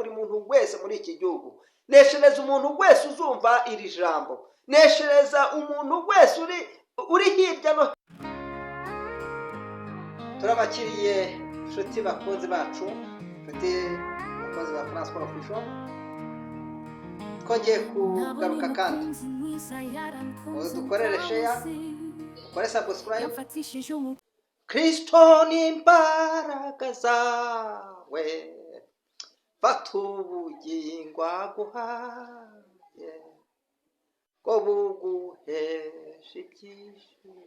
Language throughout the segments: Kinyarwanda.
buri muntu wese muri iki gihugu, neshereza umuntu wese uzumva iri jambo, neshereza umuntu wese uri hirya no. Turabakiriye inshuti bakunzi bacu, inshuti bakunzi ba Francois Official, twongeye kugaruka kandi dukorere share, dukore subscribe. Kristo ni imbaraga zawe, fata ubugingo aguhaye ngo buguheshe ibyishimo.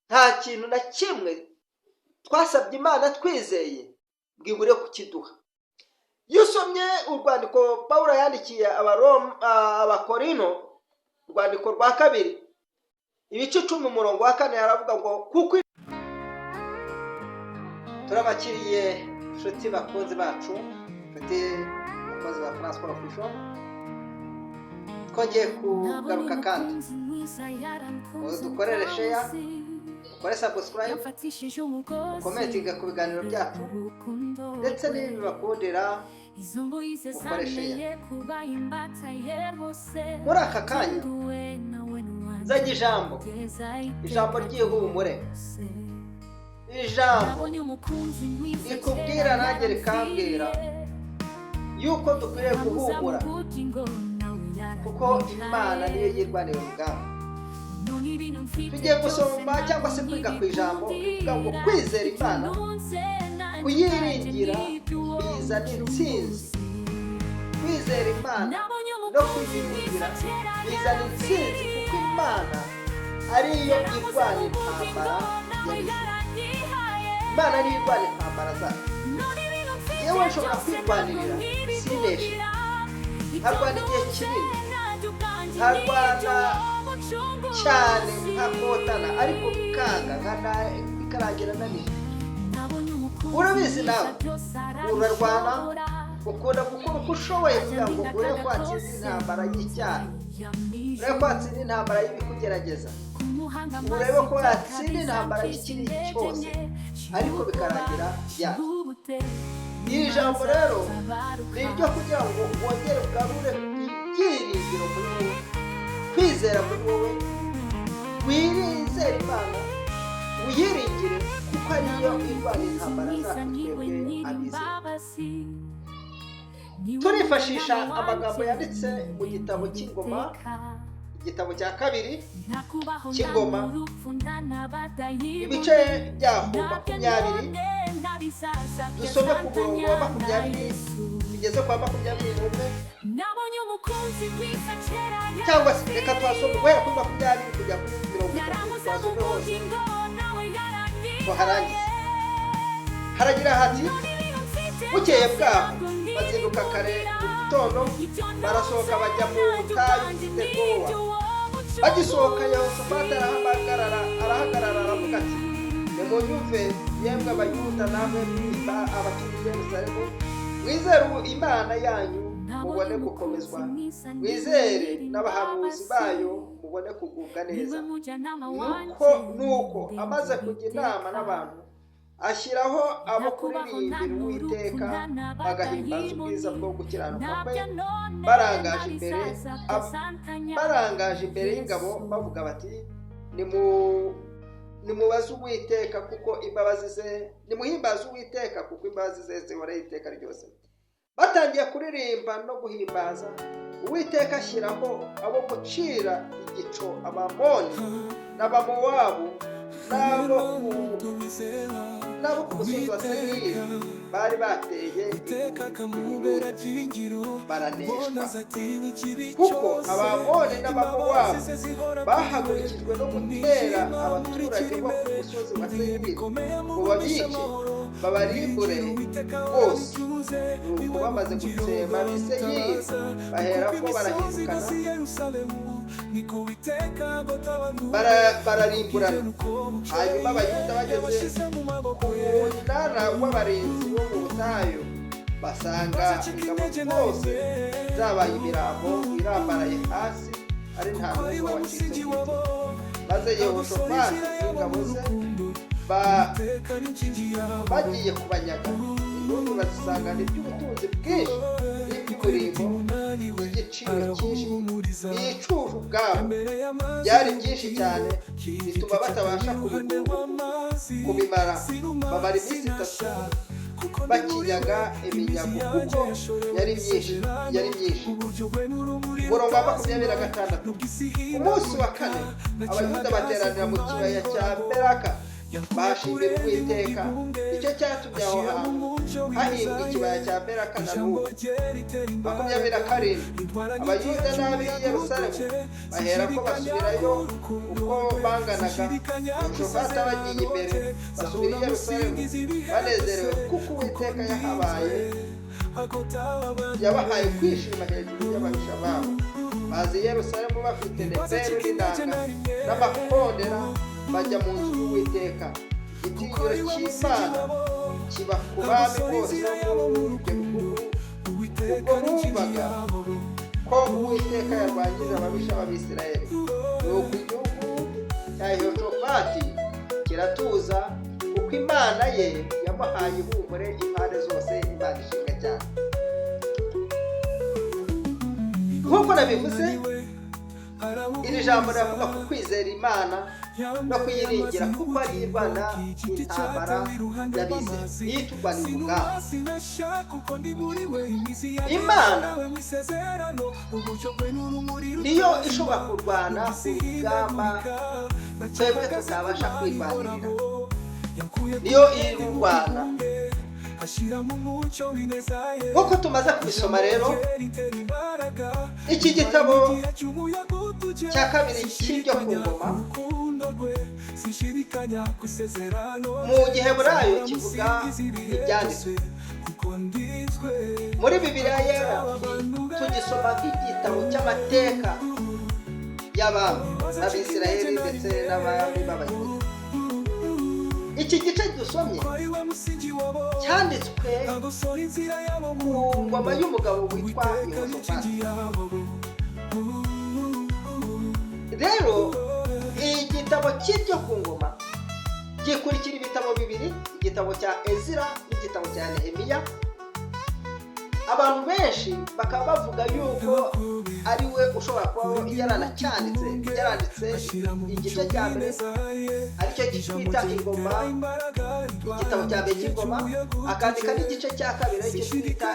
Nta kintu na kimwe twasabye Imana twizeye ngo ibure kukiduha. Iyo usomye urwandiko Pawulo yandikiye Abakorino, urwandiko rwa 2 ibice 10 umurongo wa 4 yaravuga ngo kuko. Turabakiriye inshuti bakunzi bacu, inshuti bakunzi ba Francois Official, twongeye kugaruka kandi dukorere share, dukore subscribe, commenting ku biganiro byacu, ndetse n'ibibakundira ukore share. Muri aka kanya nzanye ijambo ry'ihumure, ijambo rikubwira nanjye rikambwira yuko dukwiriye guhumura, kuko Imana niyo yirwanira urugamba. Tugiye gusoma cyangwa se kwiga ku ijambo rivuga ngo kwizera Imana, kuyiringira bizana intsinzi. Kwizera Imana no kuyiringira bizana intsinzi, kuko Imana ariyo irwana intambara y'abizera. Imana niyo irwana intambara zacu. Yewe nshobora kwirwanirira sineshe, nkarwana igihe kinini, nkarwana cyane nkakotana, ariko bikanga bikarangira nanije. Urabizi nawe urarwana, ukunda gukora uko ushoboye kugira ngo ure kwatsinda intambara y'icyaha, ure kwatsinda intambara y'ibikugerageza, urebe ko yatsinda intambara y'ikiri cyose, ariko bikarangira byanga. Iri jambo rero ni iryo kugira ngo wongere ugarure ibyiringiro muri wowe, kwizera muri wowe, wirizere Imana, uyiringire, kuko ariyo irwana intambara zacu twebwe abizera. Turifashisha amagambo yanditse mu gitabo cy'Ingoma, igitabo cya 2 cy'Ingoma, ibice byaho 20, dusome ku murongo wa 20 bigeze kwa 21, cyangwa se reka twasome guhera kuri 20 kujya kuri 30, twasome hose ko harangiza. Haragira hati: bukeye bwaho bazinduka kare mu gitondo, barasohoka bajya mu butayu bw'Itekowa. Bagisohoka Yehoshafati arahagarara aravuga ati: nimunyumve yemwe Abayuda namwe mwita abakiri i Yerusalemu, mwizere Imana yanyu mubone gukomezwa, mwizere n'abahanuzi bayo mubone kugubwa neza. Nuko amaze kujya inama n'abantu, ashyiraho abo kuririmbira Uwiteka, bagahimbaza ubwiza bwo gukiranuka kwe, barangaje imbere y'ingabo bavuga bati: nimubaze Uwiteka kuko imbabazi ze, nimuhimbaze Uwiteka kuko imbabazi ze zihora iteka ryose. Batangiye kuririmba no guhimbaza Uwiteka, ashyiraho abo gucira igico Abamoni n'Abamowabu n'abo ku musozi wa Seyiri bari bateye baraneshwa, kuko Abamoni n'Abamowabu bahagurikijwe no gutera abaturage bo ku musozi wa Seyiri ngo babice babarimbure bose. Nuko bamaze gutsemba ab'i Seyiri, baherako barahindukana bararimburana. Hanyuma Abayuda bageze ku munara w'abarinzi bo mu butayu, basanga ingabo zose zabaye imirambo irambaraye hasi, ari nta n'umwe wacitse ku giti. Maze Yehoshafati n'ingabo ze bagiye kubanyaga, n'ubu bazisangana iby'ubutunzi bwinshi n'iby'umurimbo n'igiciro cyinshi. Ibicuruzwa ubwabo byari byinshi cyane bituma batabasha kubimara. Bamara iminsi 3 bakinyaga iminyago kuko yari myinshi. Umurongo wa 26. Umunsi wa 4 abayuda bateranira mu kibaya cya Beraka bashimira Uwiteka. Icyo cyatumye aho hantu hahingwa ikibaya cya Beraka na n'ubu. 27. Abayuda n'ab'i Yerusalemu bahera ko basubirayo uko banganaga. Yehoshafati bagiye imbere basubira i Yerusalemu banezerewe kuko Uwiteka yabahaye kwishima hejuru y'ababisha babo. Bazi Yerusalemu bafite neberu n'inanga n'amakondera bajya mu nzu y'Uwiteka. Igitinyiro cy'Imana kiba ku bami bose bo mu gihugu ubwo bumvaga ko Uwiteka yarwanyije ababisha b'Abisirayeli. Nuko igihugu cya Yehoshafati kiratuza kuko Imana ye yamuhaye ihumure impande zose. Imana ishimwe cyane. Nk'uko nabivuze, iri jambo riravuga ku kwizera Imana no kuyiringira kuko ari Imana intambara y'abizera yiturwanira ubwabo. Imana niyo ishobora kurwana urugamba twebwe tutabasha kwirwanirira. Niyo iri kurwana. Nk'uko tumaze kubisoma rero, iki gitabo cya kabiri cy'ibyo ku ngoma mu Giheburayo kivuga ibyanditswe. Muri Bibiliya yera tugisoma nk'igitabo cy'amateka y'abami n'Abisirayeli ndetse n'abami b'Abayuda. Iki gice dusomye cyanditswe ku ngoma y'umugabo witwa Yehoshafati. Rero igitabo cy'ibyo ku ngoma gikurikira ibitabo bibiri, igitabo cya Ezira n'igitabo cya Nehemiya. Abantu benshi bakaba bavuga yuko ari we ushobora kuba yaranditse igice cya mbere aricyo twita ingoma, igitabo cya mbere cy'ingoma, akandika n'igice cya kabiri aricyo twita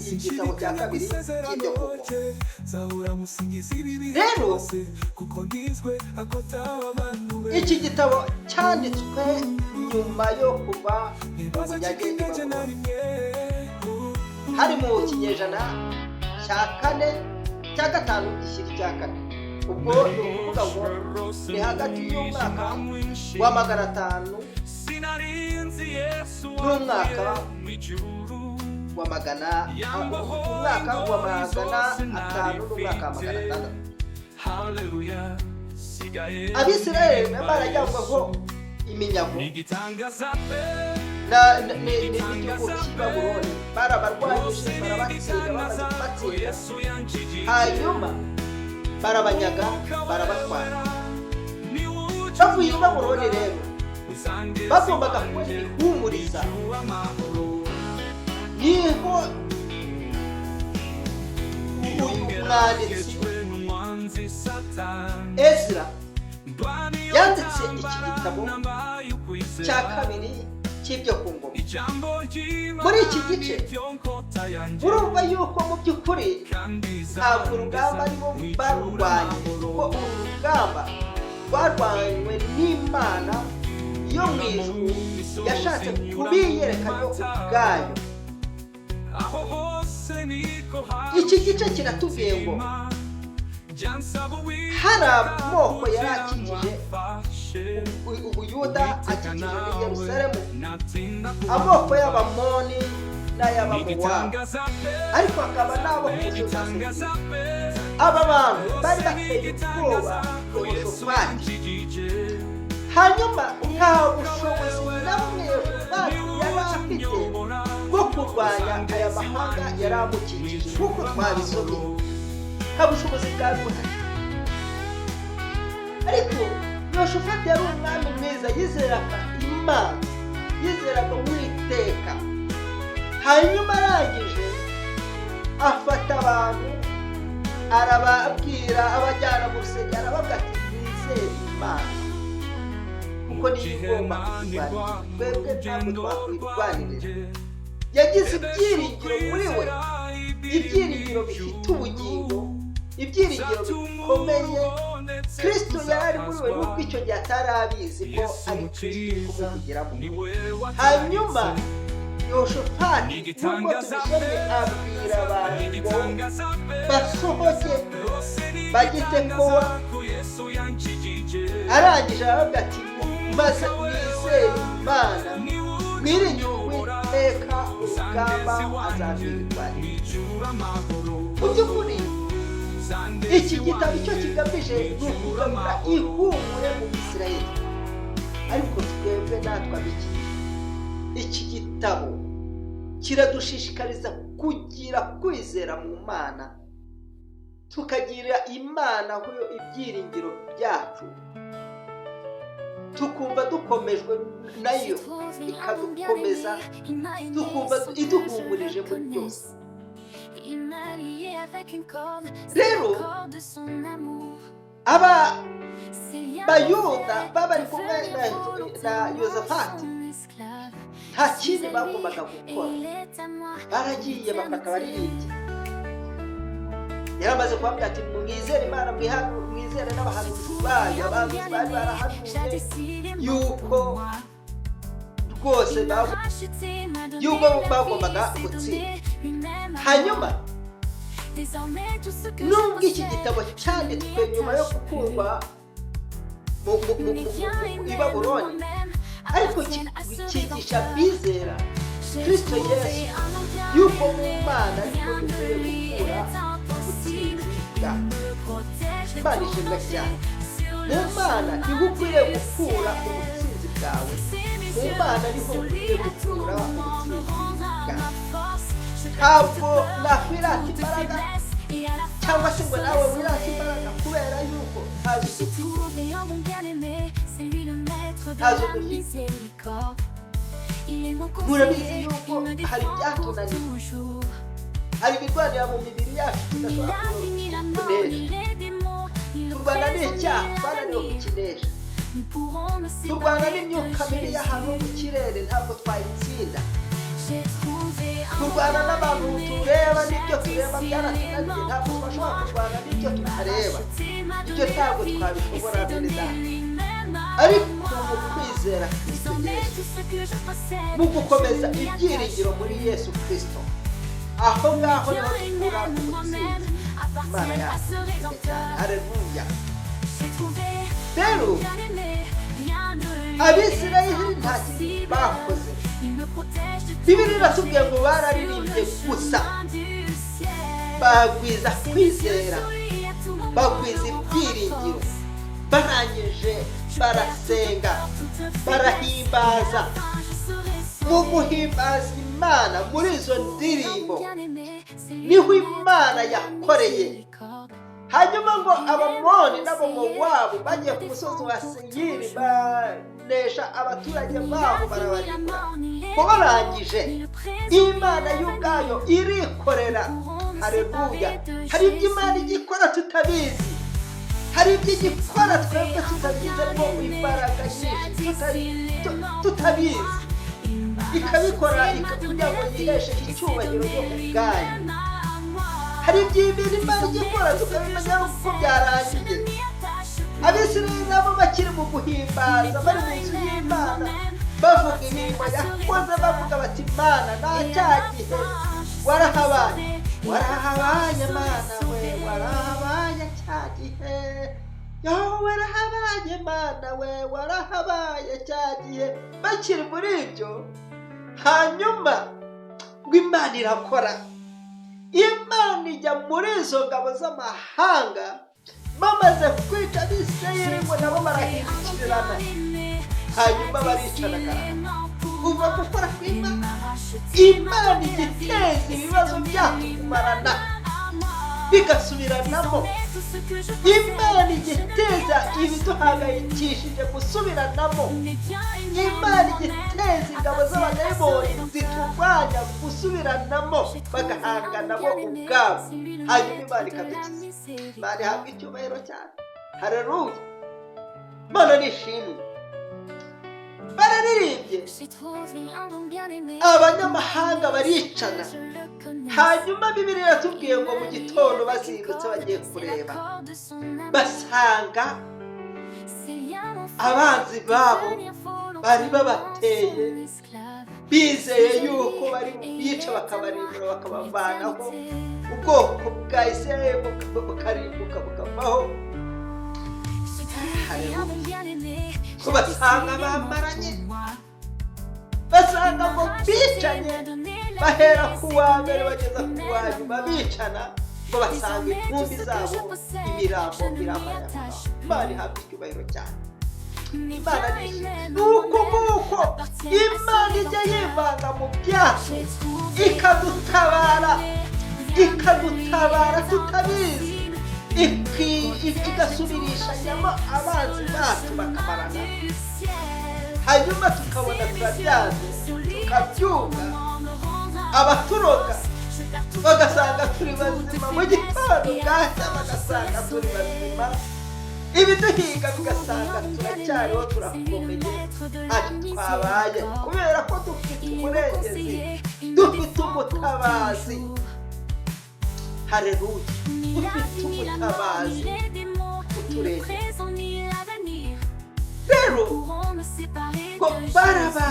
igitabo cya kabiri cy'ibyo ku ngoma. Rero iki gitabo cyanditswe nyuma yo kuva mu bunyage i Babuloni. Hari mu kinyejana cya 4 cya 5 gishyira icya 4. Ubwo ni ukuvuga ngo ni hagati y'umwaka wa 500 n'umwaka wa 500 n'umwaka wa 600. Abisirayeli barajyanywe ngo iminyago n'igihugu cy'i Babuloni. Barabarwanyije, barabatsinda, hanyuma barabanyaga, barabatwara. Bavuye i Babuloni rero bagombaga kubona ibihumuriza. Niho uyu mwanditsi Ezra yanditse iki gitabo cya kabiri cy'ibyo ku ngoma. Muri iki gice urumva yuko mu by'ukuri ntabwo urugamba aribo barurwanye, kuko uru rugamba rwarwanywe n'Imana yo mu ijuru yashatse kubiyerekayo ubwayo. Iki gice kiratubwiye ngo hari amoko yari akikije Ubuyuda, akikije n'i Yerusalemu, amoko y'Abamoni n'ay'Abamowabu, ariko hakaba n'abo kujuda. Aba bantu bari bateye ubwoba Yehoshafati. Hanyuma nta bushobozi na bumwe Yehoshafati yari afite bwo kurwanya aya mahanga yari amukikije. Nk'uko twabisomye, nta bushobozi bwari buhari. Ariko Yehoshafati yari umwami mwiza, yizeraga Imana yizeraga Uwiteka. Hanyuma arangije afata abantu arababwira abajyana mu rusengero arabavuga ati mwizere Imana kuko niyo igomba kurwanira, twebwe ntabwo twakwirwanirira. Yagize ibyiringiro muri we, ibyiringiro bifite ubugingo, ibyiringiro bikomeye. Kristo yari muri we nubwo icyo gihe atari abizi ko ari Kristo kumuvugiramo. Hanyuma Yoshafati nubwo tubisomye abwira abantu ngo basohoke bajye Tekowa, arangije aravuga ati maze mwizere Imana, mwiringire Uwiteka, urugamba azabirwanirira. Mu by'ukuri iki gitabo icyo kigamije ni ukugarura ihumure mu Bisirayeli, ariko twebwe natwe abiki iki gitabo kiradushishikariza kugira kwizera mu Mana, tukagira Imana aho ibyiringiro byacu, tukumva dukomejwe nayo ikadukomeza, tukumva iduhumurije muri byose. Rero Bayuda bari kumwe na Yoshafati nta kindi bagombaga gukora, baragiye bafata abaririmbyi. Yaramaze kubabwira ati mwizere Imana, mwizere n'abahanuzi bayo. Abantu bari barahanuye yuko rwose yuko bagombaga gutsinda. Hanyuma nubwo iki gitabo cyanditswe nyuma yo gukurwa i Babuloni, ariko cyigisha bizera Kristo Yesu yuko mu Mana ariko dukwiye gukura ubutsinzi bwacu. Imana ishimwe cyane. Mu Mana niho ukwiye gukura ubutsinzi bwawe, mu Mana niho ukwiye gukura ubutsinzi bwawe. Ntabwo nakwirata imbaraga cyangwa se ngo nawe wirate imbaraga kubera yuko ntazo dufite. Murabizi yuko hari ibyatunaniye, hari ibirwanira mu mibiri yacu tudashobora kunesha. Turwana n'icyaha twananiwe kukinesha, turwana n'imyuka mibi y'ahantu mu kirere ntabwo twayitsinda, turwana n'abantu tureba n'ibyo tureba byaratunaniye, ntabwo twashobora kurwana n'ibyo tutareba. Ibyo ntabwo twabishobora neza, ariko mu kwizera Kristo Yesu, mu gukomeza ibyiringiro muri Yesu Kristo, aho ngaho niho dukura ubutsinzi. Imana yacu. Haleluya. Rero Abisirayeli nta kintu bakoze. Bibiliya iratubwira ngo bararirimbye gusa, bagwiza kwizera, bagwiza ibyiringiro, barangije barasenga, barahimbaza. Mu guhimbaza Imana muri izo ndirimbo niho Imana yakoreye. Hanyuma ngo Abamoni n'Abamowabu bagiye ku musozi wa Seyiri banesha abaturage babo barabarimbura. Ko barangije Imana y'ubwayo irikorera. Haleluya. Hari ibyo Imana igikora tutabizi, hari ibyo igikora twebwe tutabizi, ngo imbaraga nyinshi tutabizi, ikabikora kugira ngo yiheshe icyubahiro cyo ubwayo. Hari ibyo Imana igikora tukabimenya ko byarangiye. Abisirayeli nabo bakiri mu guhimbaza, bari mu nzu y'Imana, bavuga imirimo yakoze, bavuga bati Imana nta cyagihe warahabaye, warahabaye Mana we, warahabaye cyagihe, yo warahabaye Mana we, warahabaye cyagihe. Bakiri muri ibyo, hanyuma ngo Imana irakora. Imana ijya muri izo ngabo z'amahanga, bamaze kwica Abisirayeli ngo nabo barahindukirana, hanyuma baricana. Kuva gukora kw'Imana, Imana igiteza ibibazo byacu kumarana. bigasubiranamo. Imana igiteza ibiduhangayikishije gusubiranamo. Imana igiteza ingabo z'abadayimoni ziturwanya gusubiranamo bagahangana bo ubwabo, hanyuma Imana ikadukiza. Imana ihabwa icyubahiro cyane. Haleluya. Imana nishimwe. Bararirimbye abanyamahanga baricana, hanyuma Bibiliya yatubwiye ngo mu gitondo bazindutse bagiye kureba basanga abanzi babo bari babateye, bizeye yuko bari bica bakabarimbura bakabavanaho, ubwoko bwa Isirayeli bukarimbuka bukavaho. Basanga bamaranye, basanga ngo bicanye, bahera ku wa mbere bageza ku wa nyuma bicana, ngo basanga intumbi zabo imirambo biramarana. Imana ihabwa icyubahiro cyane. Imana nuko Imana ijya yivanga mu byacu ikadutabara tutabizi, igasubirishanyamo abanzi bacu bakamarana, hanyuma tukabona turabyaze tukabyuka, abaturoga bagasanga turi bazima, mu gitondo bwacya bagasanga turi bazima, ibiduhiga bigasanga turacyariho turakomeye, ntacyo twabaye, kubera ko dufite umurengezi, dufite umutabazi. Haleluya. Dufite umutabazi uturengera. Rero ko baraba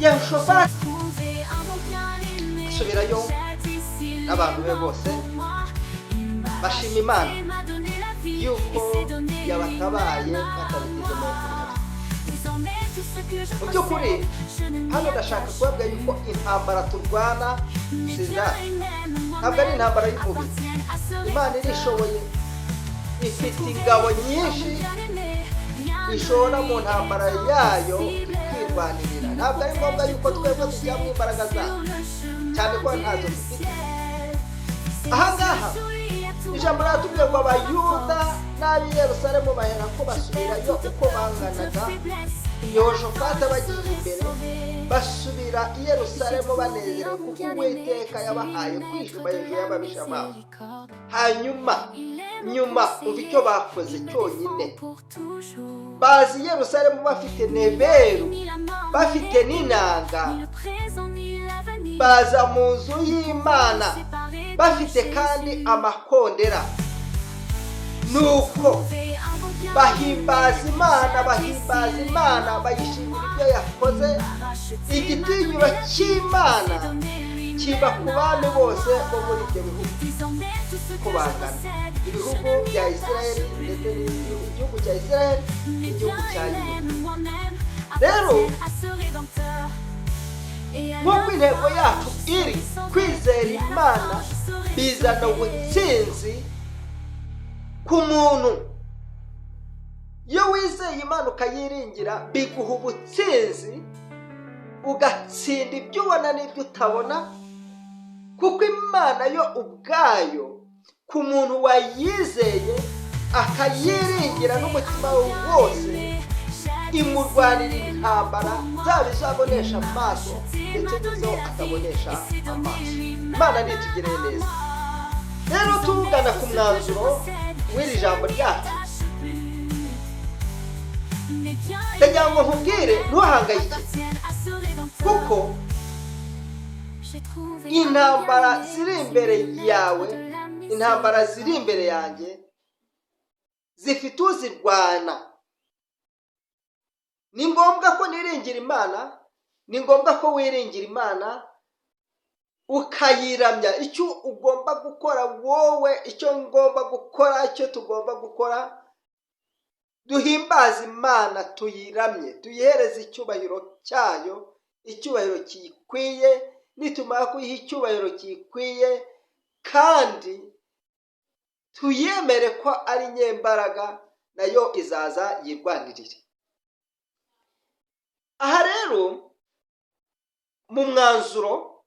Yehoshafati asubirayo n'abantu be bose bashima Imana yuko yabatabaye batabigizemo uruhare. Mu by'ukuri hano ndashaka kubabwira yuko intambara turwana ntabwo ari intambara y'umubiri. Imana irishoboye, ifite ingabo nyinshi ishobora mu ntambara yayo kwirwanirira. Ntabwo ari ngombwa yuko twebwe tujya mu imbaraga zacu, cyane ko ntazo dufite. Ahangaha ijambo ratubwiye ngo Abayuda n'ab'i Yerusalemu bahera ko basubirayo uko banganaga. Yehoshafati bagiye imbere basubira i Yerusalemu banezerewe kuko Uwiteka yabahaye kwishima hejuru y'ababisha babo. Hanyuma umva icyo bakoze cyonyine. Bazi i Yerusalemu bafite neberu, bafite n'inanga, baza mu nzu y'Imana bafite kandi amakondera. Nuko bahimbaza Imana bayishimira ibyo yakoze. Igitinyiro cy'Imana kiba ku bami bose bo muri ibyo bihugu ko bangana. Ibihugu bya Isirayeli ndetse n'igihugu cya Isirayeli n'igihugu cya Yuda. Rero nk'uko intego yacu iri kwizera Imana bizana ubutsinzi ku muntu. Iyo wizeye Imana ukayiringira biguha ubutsinzi, ugatsinda ibyo ubona n'ibyo utabona, kuko Imana yo ubwayo ku muntu wayizeye akayiringira n'umutima we wose imurwanira intambara, zaba izabonesha amaso ndetse n'izo atabonesha amaso. Imana nitugirire neza. Rero tugana ku mwanzuro w'iri jambo ryacu, ndagira ngo nkubwire ntuhangayike, kuko intambara ziri imbere yawe, intambara ziri imbere yanjye zifite uzirwana. Ni ngombwa ko niringira Imana, ni ngombwa ko wiringira Imana ukayiramya. Icyo ugomba gukora wowe, icyo ngomba gukora, icyo tugomba gukora, duhimbaze Imana, tuyiramye, tuyihereze icyubahiro cyayo, icyubahiro kiyikwiye. Nitumara kuyiha icyubahiro kiyikwiye kandi tuyemere ko ari nyembaraga, nayo izaza yirwanirire. Aha rero mu mwanzuro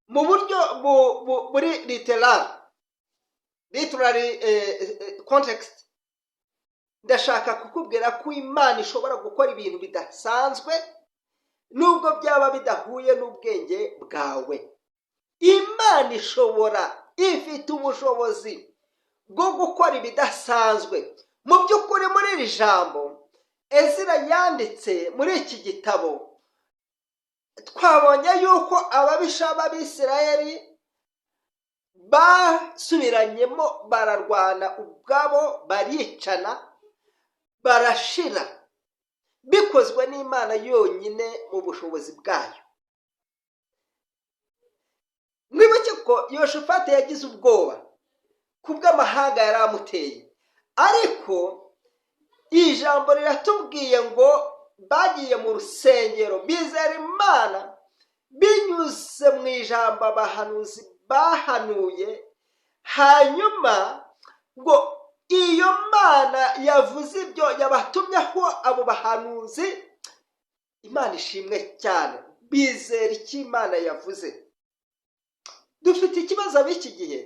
mu buryo muri literary context, ndashaka kukubwira ko Imana ishobora gukora ibintu bidasanzwe nubwo byaba bidahuye n'ubwenge bwawe. Imana ishobora, ifite ubushobozi bwo gukora ibidasanzwe. Mu by'ukuri muri iri jambo Ezira yanditse muri iki gitabo, twabonye yuko ababisha b'Abisirayeli basubiranyemo bararwana ubwabo, baricana, barashira, bikozwe n'Imana yonyine mu bushobozi bwayo. Mwibuke ko Yoshafati yagize ubwoba kubw'amahanga yari amuteye, ariko ijambo riratubwiye ngo bagiye mu rusengero bizera Imana binyuze mu ijambo abahanuzi bahanuye. Hanyuma ngo iyo Mana yavuze ibyo yabatumyeho abo bahanuzi, Imana ishimwe cyane, bizera icyo Imana yavuze. Dufite ikibazo b'iki gihe,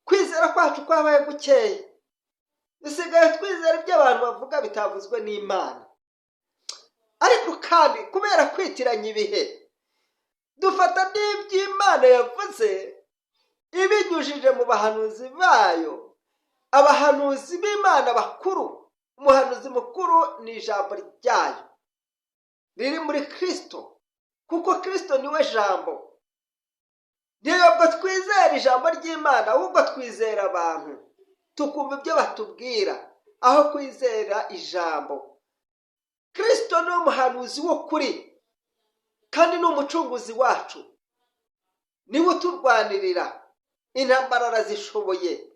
kwizera kwacu kwabaye gukeye, dusigaye twizera ibyo abantu bavuga bitavuzwe n'Imana. Ariko kandi kubera kwitiranya ibihe, dufata n'iby'Imana yavuze ibinyujije mu bahanuzi bayo, abahanuzi b'Imana bakuru. Umuhanuzi mukuru ni ijambo ryayo riri muri Kristo, kuko Kristo niwe jambo. Ntabwo twizera ijambo ry'Imana, ahubwo twizera abantu, tukumva ibyo batubwira aho kwizera ijambo. Kristo ni umuhanuzi w'ukuri kandi ni umucunguzi wacu, niwe uturwanirira, intambara arazishoboye.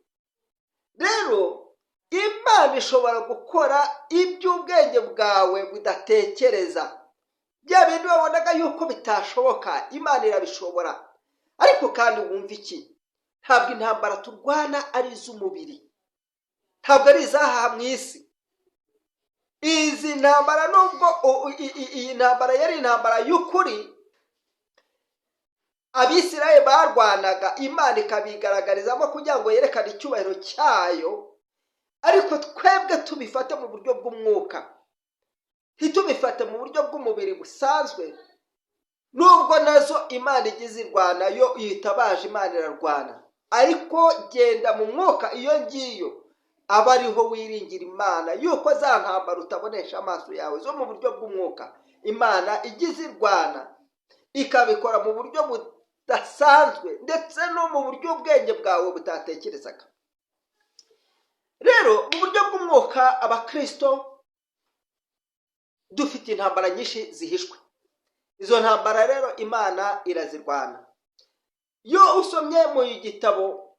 Rero Imana ishobora gukora iby'ubwenge bwawe budatekereza. Bya bintu wabonaga yuko bitashoboka, Imana irabishobora. Ariko kandi wumva iki? Ntabwo intambara turwana ari iz'umubiri, ntabwo ari izaha mu isi. Izi ntambara, nubwo iyi ntambara yari intambara y'ukuri, Abisirayeli barwanaga, Imana ikabigaragarizamo kugira ngo yerekane icyubahiro cyayo, ariko twebwe tubifate mu buryo bw'umwuka, ntitubifate mu buryo bw'umubiri busanzwe. Nubwo nazo Imana igize irwana, yo yitabaje Imana irarwana, ariko genda mu mwuka. Iyo ngiyo aba ariho wiringira Imana, yuko za ntambara utabonesha amaso yawe zo mu buryo bw'umwuka, Imana igize irwana ikabikora mu buryo budasanzwe, ndetse no mu buryo ubwenge bwawe butatekerezaga. Rero mu buryo bw'umwuka, abakristo dufite intambara nyinshi zihishwe. Izo ntambara rero Imana irazirwana. Yo usomye mu gitabo,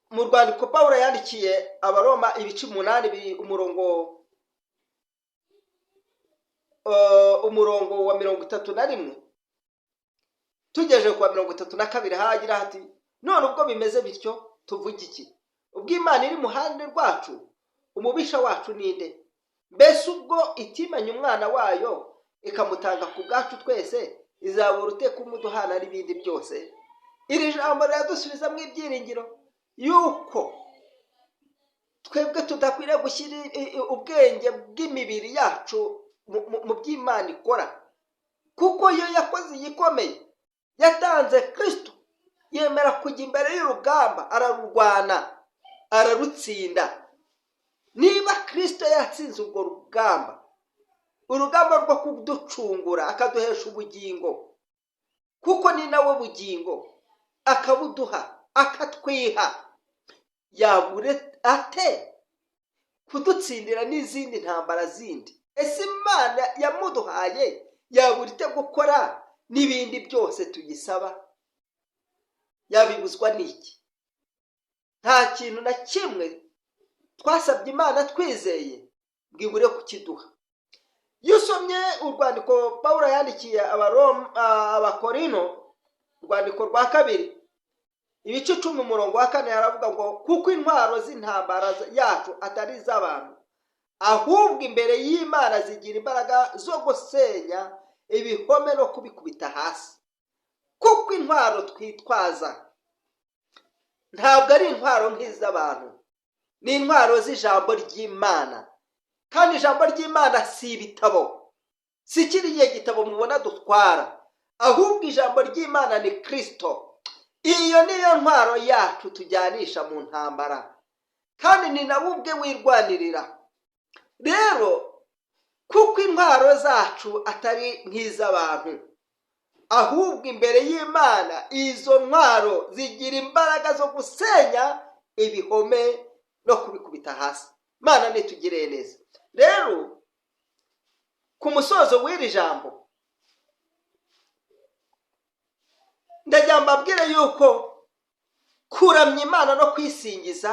mu rwandiko Pawulo yandikiye Abaroma ibice 8 umurongo wa 31 tugeje kwa 32 hagira hati, none ubwo bimeze bityo tuvuge iki? Ubwo Imana iri muhande rwacu, umubisha wacu ninde? Mbese ubwo itimanye umwana wayo ikamutanga ku bwacu twese, izabura ute kumuduhana n'ibindi byose? Iri jambo riradusubizamo ibyiringiro yuko twebwe tudakwiriye gushyira ubwenge bw'imibiri yacu mu by'Imana ikora, kuko yo yakoze igikomeye. Yatanze Kristo, yemera kujya imbere y'urugamba, ararurwana, ararutsinda. Niba Kristo yatsinze urwo rugamba, urugamba rwo kuducungura akaduhesha ubugingo, kuko ni nawe bugingo, akabuduha, akatwiha, yabure ate kudutsindira n'izindi ntambara zindi? Ese Imana yamuduhaye yabura ite gukora n'ibindi byose tugisaba? Yabibuzwa n'iki? Nta kintu na kimwe twasabye Imana twizeye bwibure kukiduha. Iyo usomye urwandiko Pawulo yandikiye Abakorino, urwandiko rwa 2 ibice 10 umurongo wa 4, haravuga ngo kuko intwaro z'intambara yacu atari iz'abantu, ahubwo imbere y'Imana zigira imbaraga zo gusenya ibihome no kubikubita hasi. Kuko intwaro twitwaza ntabwo ari intwaro nk'iz'abantu, ni intwaro z'ijambo ry'Imana. Kandi ijambo ry'Imana si ibitabo, si kiriya gitabo mubona dutwara, ahubwo ijambo ry'Imana ni Kristo. Iyo niyo ntwaro yacu tujyanisha mu ntambara, kandi ni nawe ubwe wirwanirira. Rero kuko intwaro zacu atari nk'iz'abantu, ahubwo imbere y'Imana izo ntwaro zigira imbaraga zo gusenya ibihome no kubikubita hasi. Imana nitugirire neza. Rero ku musozo w'iri jambo ndagira mbabwire yuko kuramya Imana no kwisingiza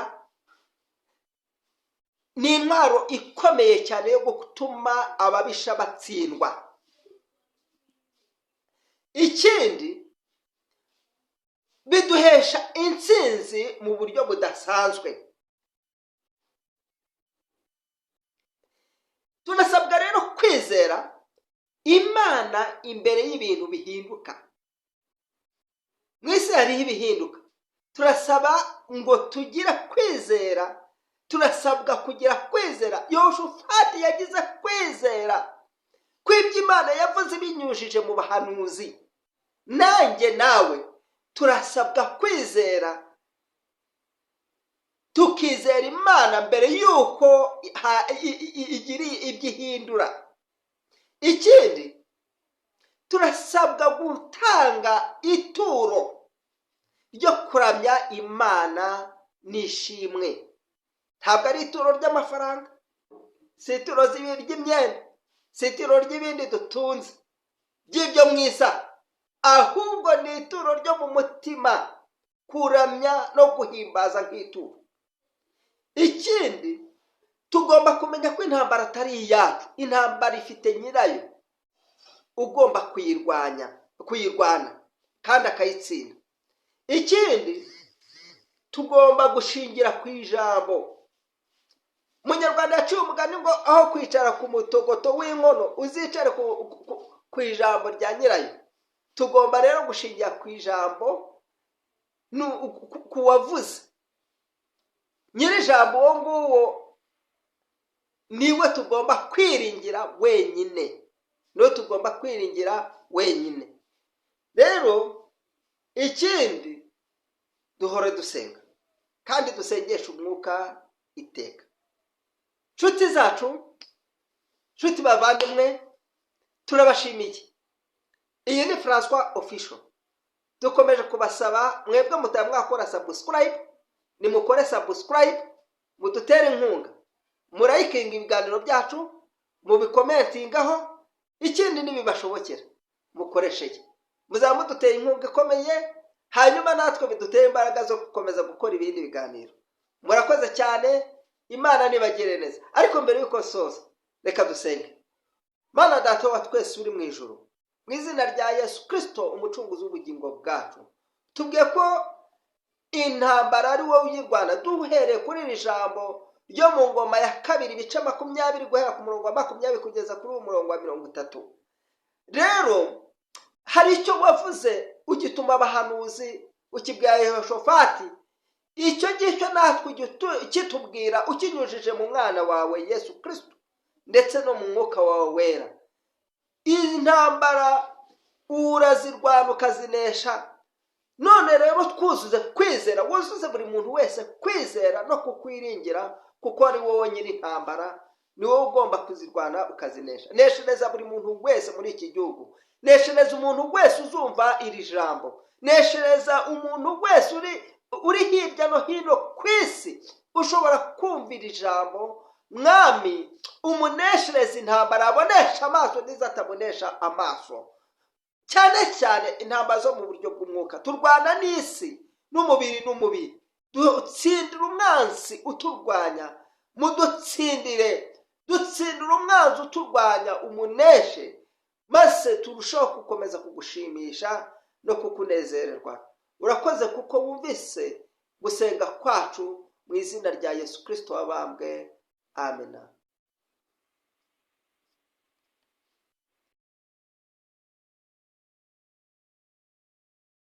ni intwaro ikomeye cyane yo gutuma ababisha batsindwa. Ikindi biduhesha intsinzi mu buryo budasanzwe. Tunasabwa rero kwizera Imana imbere y'ibintu bihinduka. Mu isi hariho ibihinduka, turasaba ngo tugire kwizera, turasabwa kugira kwizera. Yoshafati yagize kwizera kw'ibyo Imana yavuze binyujije mu bahanuzi. Nanjye nawe turasabwa kwizera, tukizera Imana mbere yuko igira ibyihindura. Ikindi turasabwa gutanga ituro ryo kuramya Imana nishimwe. Ntabwo ari ituro ry'amafaranga, si ituro ry'imyenda, si ituro ry'ibindi dutunze by'ibyo mwisa, ahubwo ni ituro ryo mu mutima, kuramya no guhimbaza nk'ituro. Ikindi tugomba kumenya ko intambara atari iyacu, intambara ifite nyirayo ugomba kuyirwana kandi akayitsinda. Ikindi tugomba gushingira ku ijambo. Umunyarwanda yaciye umugani ngo aho kwicara ku mutogoto w'inkono uzicare ku ijambo rya nyirayo. Tugomba rero gushingira ku ijambo, ku wavuze nyir'ijambo. Uwo nguwo niwe tugomba kwiringira wenyine, niwe tugomba kwiringira wenyine. Rero ikindi duhore dusenga kandi dusengesha umwuka iteka. Nshuti zacu, nshuti bavandimwe, turabashimiye. Iyi ni Francois Official. Dukomeje kubasaba mwebwe mutamwakora subscribe, nimukore subscribe, mudutere inkunga, murayikinga ibiganiro byacu, mubikomentingaho. Ikindi nibibashobokera mukoresheye, muzamuduteye inkunga ikomeye, hanyuma natwe biduteye imbaraga zo gukomeza gukora ibindi biganiro. Murakoze cyane, Imana nibagire neza. Ariko mbere yuko soza, reka dusenge. Mana Data wa twese uri mu ijuru, mu izina rya Yesu Kristo umucunguzi w'ubugingo bwacu, tubwiye ko intambara ari wowe uyirwana, duhereye kuri iri jambo ryo mu Ngoma ya 2 ibice 20 guhera ku murongo wa 20 kugeza kuri umurongo wa 30. Rero hari icyo wavuze ugituma abahanuzi, ukibwira Yehoshafati. Icyo ngicyo natwe kitubwira ukinyujije mu mwana wawe Yesu Kristo ndetse no mu mwuka wawe wera. Iyi ntambara urazirwana ukazinesha. None rero twuzuze kwizera, wuzuze buri muntu wese kwizera no kukwiringira, kuko ari wowe nyiri intambara, ni wowe ugomba kuzirwana ukazinesha. Neshereza buri muntu wese muri iki gihugu, neshereza umuntu wese uzumva iri jambo, neshereza umuntu wese uri hirya no hino ku isi ushobora kumvira ijambo. Mwami, umuneshereza intambara, abonesha amaso n'izo atabonesha amaso, cyane cyane intambara zo mu buryo bw'umwuka. Turwana n'isi n'umubiri, dutsindira umwanzi uturwanya, mudutsindire, dutsindira umwanzi uturwanya, umuneshe, maze turushaho gukomeza kugushimisha no kukunezererwa. Urakoze kuko wumvise gusenga kwacu, mu izina rya Yesu Kristo wabambwe. Amen.